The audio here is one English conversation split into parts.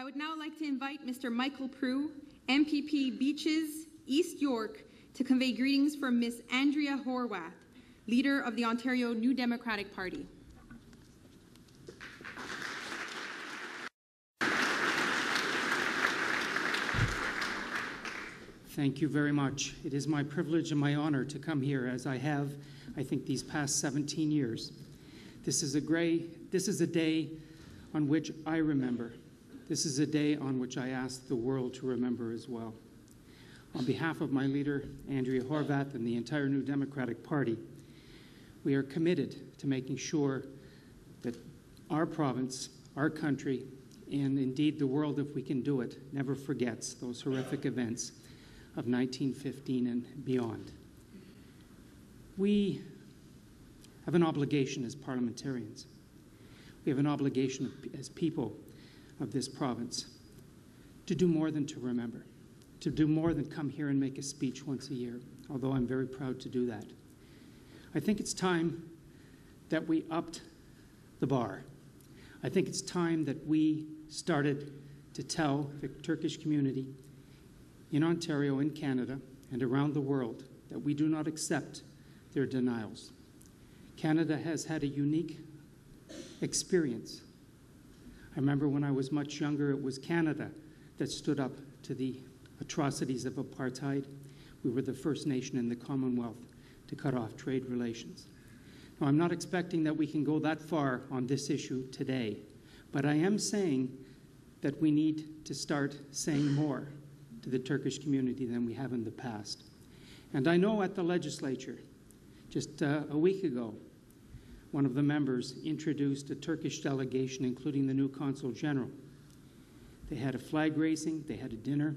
I would now like to invite Mr. Michael Prue, MPP Beaches, East York, to convey greetings from Ms. Andrea Horwath, leader of the Ontario New Democratic Party. Thank you very much. It is my privilege and my honor to come here, as I have, I think, these past 17 years. This is a day on which I remember. This is a day on which I ask the world to remember as well. On behalf of my leader, Andrea Horwath, and the entire New Democratic Party, we are committed to making sure that our province, our country, and indeed the world, if we can do it, never forgets those horrific events of 1915 and beyond. We have an obligation as parliamentarians. We have an obligation as people of this province to do more than to remember, to do more than come here and make a speech once a year, although I'm very proud to do that. I think it's time that we upped the bar. I think it's time that we started to tell the Turkish community in Ontario, in Canada, and around the world that we do not accept their denials. Canada has had a unique experience. I remember when I was much younger, it was Canada that stood up to the atrocities of apartheid. We were the first nation in the Commonwealth to cut off trade relations. Now, I'm not expecting that we can go that far on this issue today, but I am saying that we need to start saying more to the Turkish community than we have in the past. And I know at the legislature, just a week ago, one of the members introduced a Turkish delegation, including the new Consul General. They had a flag raising, they had a dinner,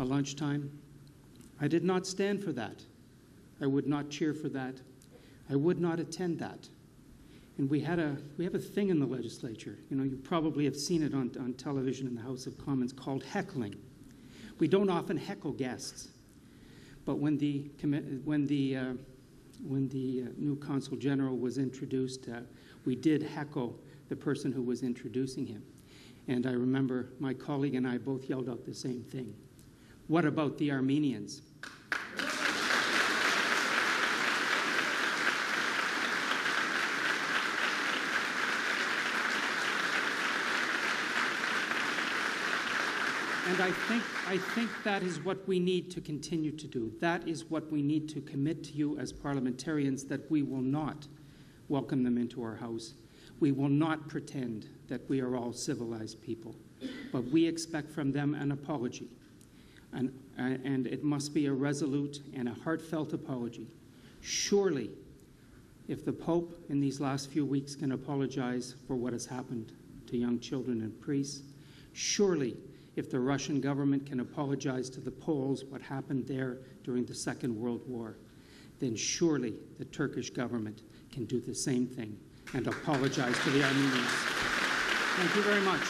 a lunchtime. I did not stand for that. I would not cheer for that. I would not attend that. And we have a thing in the legislature. You know, you probably have seen it on television in the House of Commons called heckling. We don't often heckle guests, but when the new Consul General was introduced, we did heckle the person who was introducing him. And I remember my colleague and I both yelled out the same thing. What about the Armenians? And I think that is what we need to continue to do. That is what we need to commit to you as parliamentarians, that we will not welcome them into our house. We will not pretend that we are all civilized people. But we expect from them an apology. And it must be a resolute and a heartfelt apology. Surely, if the Pope in these last few weeks can apologize for what has happened to young children and priests, surely, if the Russian government can apologize to the Poles what happened there during the Second World War, then surely the Turkish government can do the same thing and apologize to the Armenians. Thank you very much.